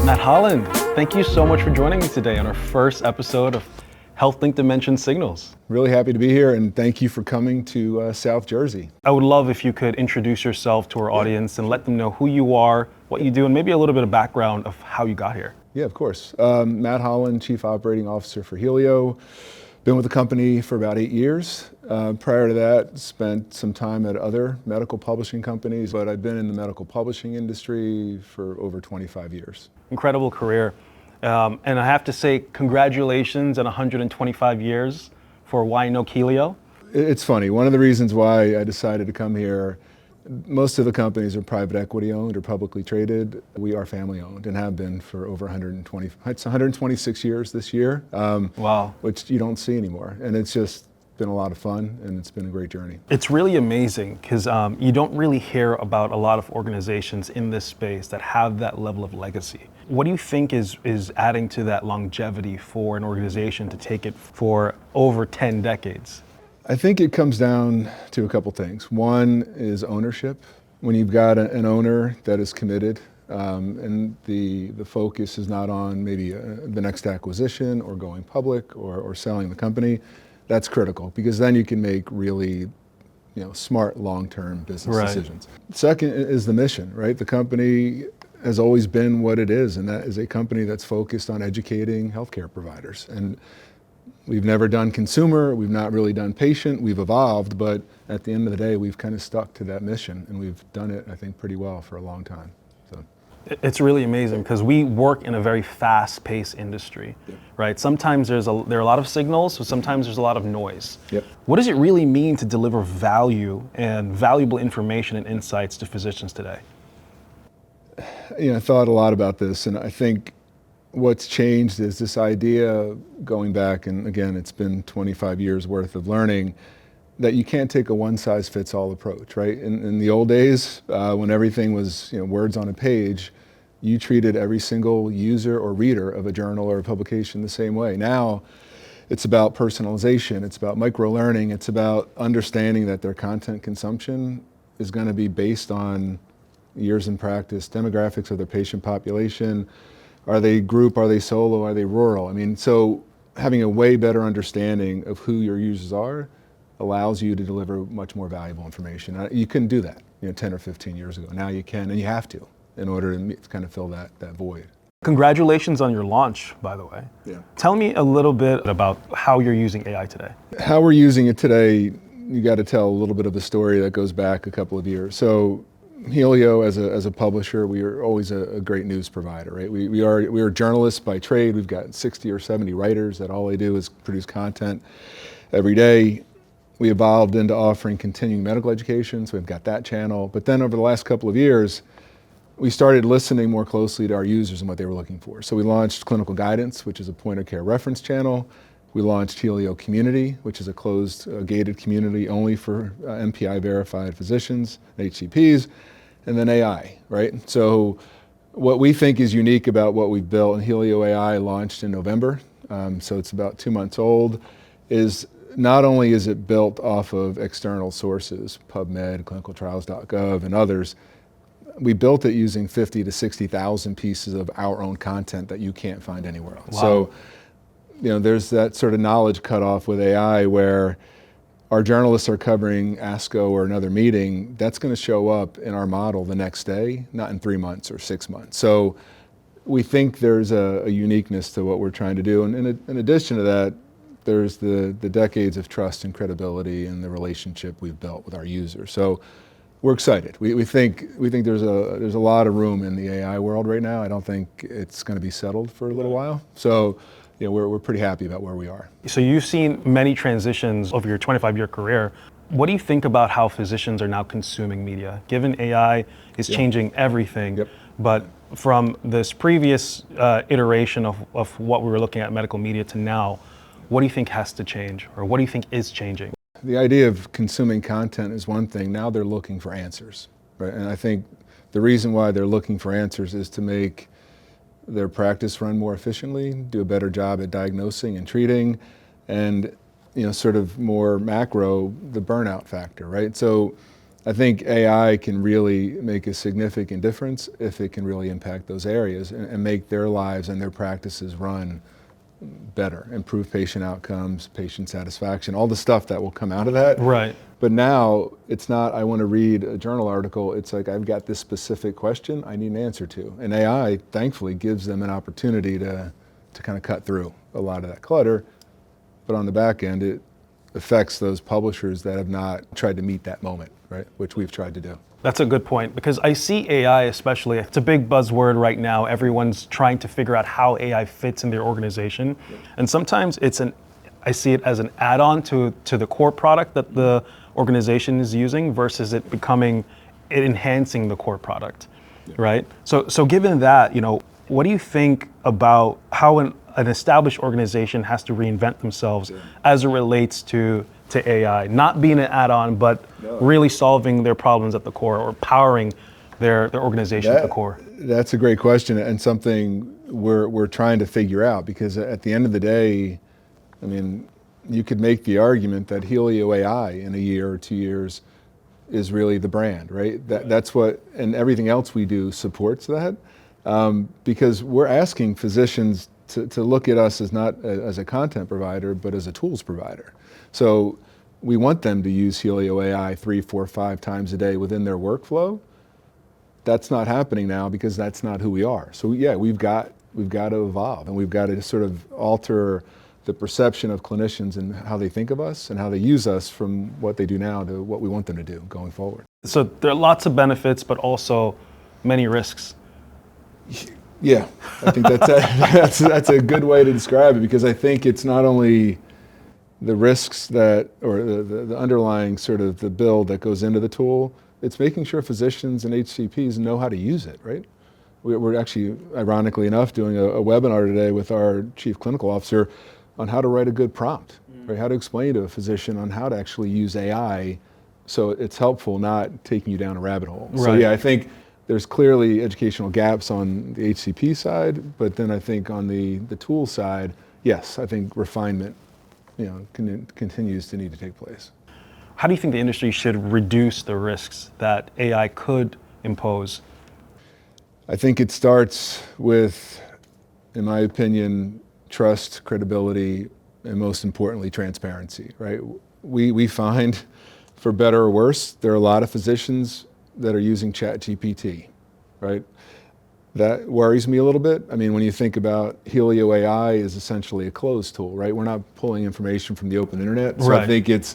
Matt Holland, thank you so much for joining me today on our first episode of HealthLink Signals. Really happy to be here, and thank you for coming to South Jersey. I would love if you could introduce yourself to our audience and let them know who you are, what you do, and maybe a little bit of background of how you got here. Yeah, of course. Matt Holland, Chief Operating Officer for Helio. Been with the company for about 8 years. Prior to that, spent some time at other medical publishing companies, but I've been in the medical publishing industry for over 25 years. Incredible career. And I have to say, congratulations on 125 years for why no Helio. It's funny. One of the reasons why I decided to come here, most of the companies are private equity owned or publicly traded. We are family owned and have been for over 126 years this year. Wow. Which you don't see anymore. And it's just been a lot of fun, and it's been a great journey. It's really amazing because you don't really hear about a lot of organizations in this space that have that level of legacy. What do you think is adding to that longevity for an organization to take it for over 10 decades? I think it comes down to a couple things. One is ownership. When you've got an owner that is committed, and the focus is not on maybe the next acquisition or going public or selling the company, that's critical, because then you can make really smart long-term business decisions. Second is the mission, right? The company has always been what it is, and that is a company that's focused on educating healthcare providers. And we've never done consumer, we've not really done patient, we've evolved, but at the end of the day, we've kind of stuck to that mission, and we've done it, I think, pretty well for a long time. So. It's really amazing because we work in a very fast-paced industry, right? Sometimes there are a lot of signals, so sometimes there's a lot of noise. What does it really mean to deliver value and valuable information and insights to physicians today? I thought a lot about this, and I think what's changed is this idea going back, and again, it's been 25 years worth of learning, that you can't take a one-size-fits-all approach, right? In the old days, when everything was words on a page, you treated every single user or reader of a journal or a publication the same way. Now, it's about personalization, it's about microlearning, it's about understanding that their content consumption is going to be based on years in practice, demographics of their patient population. Are they group, are they solo, are they rural? I mean, so having a way better understanding of who your users are allows you to deliver much more valuable information. You couldn't do that 10 or 15 years ago. Now you can, and you have to, in order to kind of fill that void. Congratulations on your launch, by the way. Yeah. Tell me a little bit about how you're using AI today. How we're using it today, you got to tell a little bit of a story that goes back a couple of years. So Helio, as a publisher, we are always a great news provider, right? We are journalists by trade. We've got 60 or 70 writers that all they do is produce content every day. We evolved into offering continuing medical education, so we've got that channel. But then over the last couple of years, we started listening more closely to our users and what they were looking for. So we launched Clinical Guidance, which is a point-of-care reference channel. We launched Helio Community, which is a closed, gated community only for MPI-verified physicians, HCPs, and then AI, right? So what we think is unique about what we've built, and Helio AI launched in November, so it's about 2 months old, is not only is it built off of external sources, PubMed, clinicaltrials.gov, and others, we built it using 50 to 60,000 pieces of our own content that you can't find anywhere else. Wow. So, there's that sort of knowledge cutoff with AI where our journalists are covering ASCO or another meeting. That's going to show up in our model the next day, not in 3 months or 6 months. So we think there's a uniqueness to what we're trying to do. And in addition to that, there's the decades of trust and credibility and the relationship we've built with our users. So we're excited. We think there's a lot of room in the AI world right now. I don't think it's going to be settled for a little while. So we're pretty happy about where we are. So you've seen many transitions over your 25-year career. What do you think about how physicians are now consuming media? Given AI is changing everything, but from this previous iteration of what we were looking at medical media to now, what do you think has to change, or what do you think is changing? The idea of consuming content is one thing. Now they're looking for answers, right? And I think the reason why they're looking for answers is to make their practice run more efficiently, do a better job at diagnosing and treating, and sort of more macro, the burnout factor, right? So I think AI can really make a significant difference if it can really impact those areas and make their lives and their practices run better, improve patient outcomes, patient satisfaction, all the stuff that will come out of that. Right. But now it's not, I want to read a journal article. It's like, I've got this specific question I need an answer to. And AI, thankfully, gives them an opportunity to kind of cut through a lot of that clutter. But on the back end, it affects those publishers that have not tried to meet that moment, right? Which we've tried to do. That's a good point, because I see AI especially, it's a big buzzword right now. Everyone's trying to figure out how AI fits in their organization. And sometimes I see it as an add-on to the core product that the organization is using versus it enhancing the core product, right? So given that, what do you think about how an established organization has to reinvent themselves as it relates to AI, not being an add-on, but really solving their problems at the core or powering their organization at the core? That's a great question, and something we're trying to figure out, because at the end of the day, I mean, you could make the argument that Helio AI in a year or 2 years is really the brand, right? That's what, and everything else we do supports that, because we're asking physicians to look at us as not as a content provider, but as a tools provider. So we want them to use Helio AI 3, 4, 5 times a day within their workflow. That's not happening now because that's not who we are. So yeah, we've got to evolve, and we've got to sort of alter the perception of clinicians and how they think of us and how they use us from what they do now to what we want them to do going forward. So there are lots of benefits, but also many risks. Yeah, I think that's a good way to describe it, because I think it's not only the risks or the underlying sort of the build that goes into the tool, it's making sure physicians and HCPs know how to use it, right? We're actually, ironically enough, doing a webinar today with our chief clinical officer on how to write a good prompt, right? How to explain to a physician on how to actually use AI so it's helpful, not taking you down a rabbit hole. Right. So yeah, I think there's clearly educational gaps on the HCP side, but then I think on the tool side, yes, I think refinement continues to need to take place. How do you think the industry should reduce the risks that AI could impose? I think it starts with, in my opinion, trust, credibility, and most importantly, transparency, right? We find, for better or worse, there are a lot of physicians that are using ChatGPT, right? That worries me a little bit. I mean, when you think about Helio AI is essentially a closed tool, right? We're not pulling information from the open internet. So right. I think it's,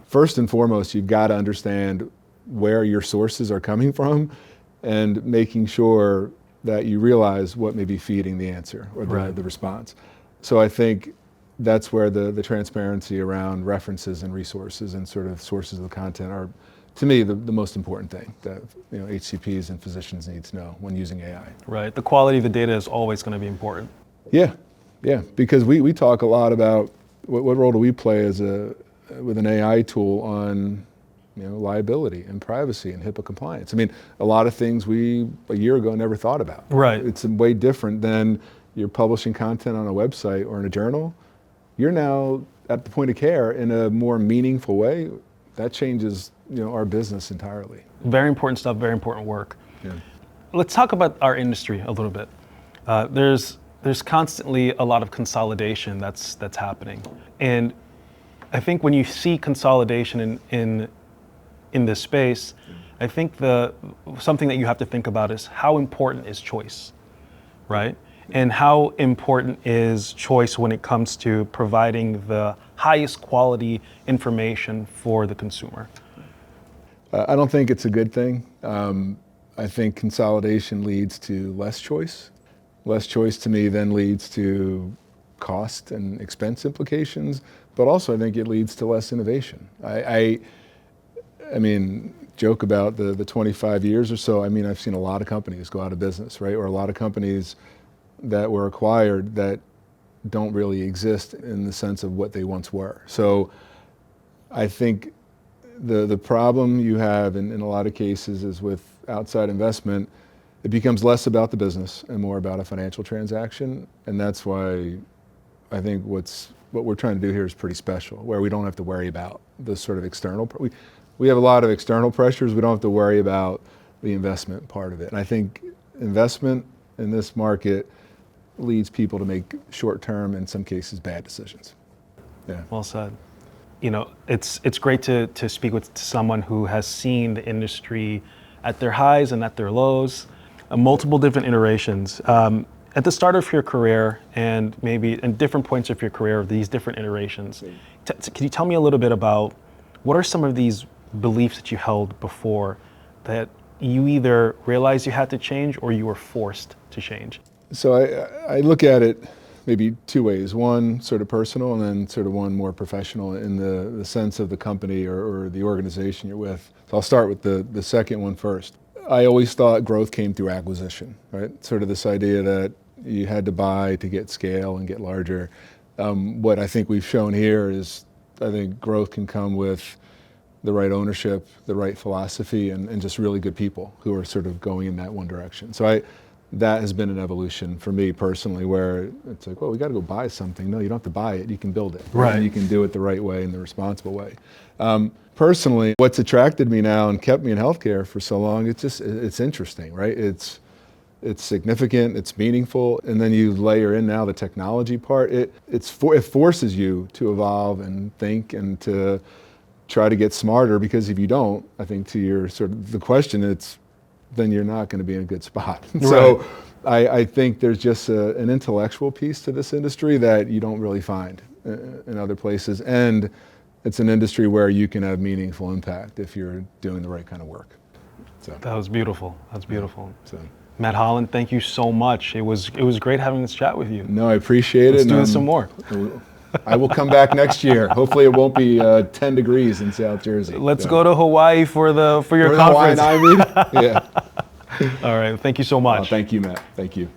first and foremost, you've got to understand where your sources are coming from and making sure that you realize what may be feeding the answer or the response. So I think that's where the transparency around references and resources and sort of sources of the content are, to me, the most important thing that HCPs and physicians need to know when using AI. Right, the quality of the data is always going to be important. Yeah, because we talk a lot about what role do we play with an AI tool on liability and privacy and HIPAA compliance. I mean, a lot of things we a year ago never thought about. Right. It's way different than you're publishing content on a website or in a journal. You're now at the point of care in a more meaningful way. That changes our business entirely. Very important stuff, very important work. Yeah. Let's talk about our industry a little bit. There's constantly a lot of consolidation that's happening. And I think when you see consolidation in this space, I think something that you have to think about is how important is choice, right? And how important is choice when it comes to providing the highest quality information for the consumer? I don't think it's a good thing. I think consolidation leads to less choice. Less choice to me then leads to cost and expense implications, but also I think it leads to less innovation. I mean, joke about the 25 years or so. I mean, I've seen a lot of companies go out of business, right? Or a lot of companies that were acquired that don't really exist in the sense of what they once were. So I think the problem you have in a lot of cases is with outside investment, it becomes less about the business and more about a financial transaction. And that's why I think what we're trying to do here is pretty special, where we don't have to worry about the sort of external. we have a lot of external pressures. We don't have to worry about the investment part of it. And I think investment in this market leads people to make short-term, in some cases, bad decisions. Yeah. Well said. You know, it's great to speak with someone who has seen the industry at their highs and at their lows, multiple different iterations. At the start of your career and maybe in different points of your career, these different iterations, can you tell me a little bit about what are some of these beliefs that you held before that you either realized you had to change or you were forced to change? So I look at it maybe two ways. One sort of personal and then sort of one more professional in the sense of the company or the organization you're with. So I'll start with the second one first. I always thought growth came through acquisition, right? Sort of this idea that you had to buy to get scale and get larger. What I think we've shown here is I think growth can come with the right ownership, the right philosophy, and just really good people who are sort of going in that one direction. So that has been an evolution for me personally, where it's like, well, we got to go buy something. No, you don't have to buy it. You can build it. Right. And you can do it the right way and the responsible way. Personally, what's attracted me now and kept me in healthcare for so long, it's interesting, right? It's significant, it's meaningful, and then you layer in now the technology part. It forces you to evolve and think and to try to get smarter, because if you don't, I think to your sort of the question, then you're not going to be in a good spot. Right. So I think there's just an intellectual piece to this industry that you don't really find in other places. And it's an industry where you can have meaningful impact if you're doing the right kind of work. So that was beautiful. That's beautiful. So, Matt Holland, thank you so much. It was great having this chat with you. No, I appreciate it. Let's do this some more. I will come back next year. Hopefully it won't be 10 degrees in South Jersey. Let's go to Hawaii for your conference. Yeah. All right. Thank you so much. Thank you, Matt. Thank you.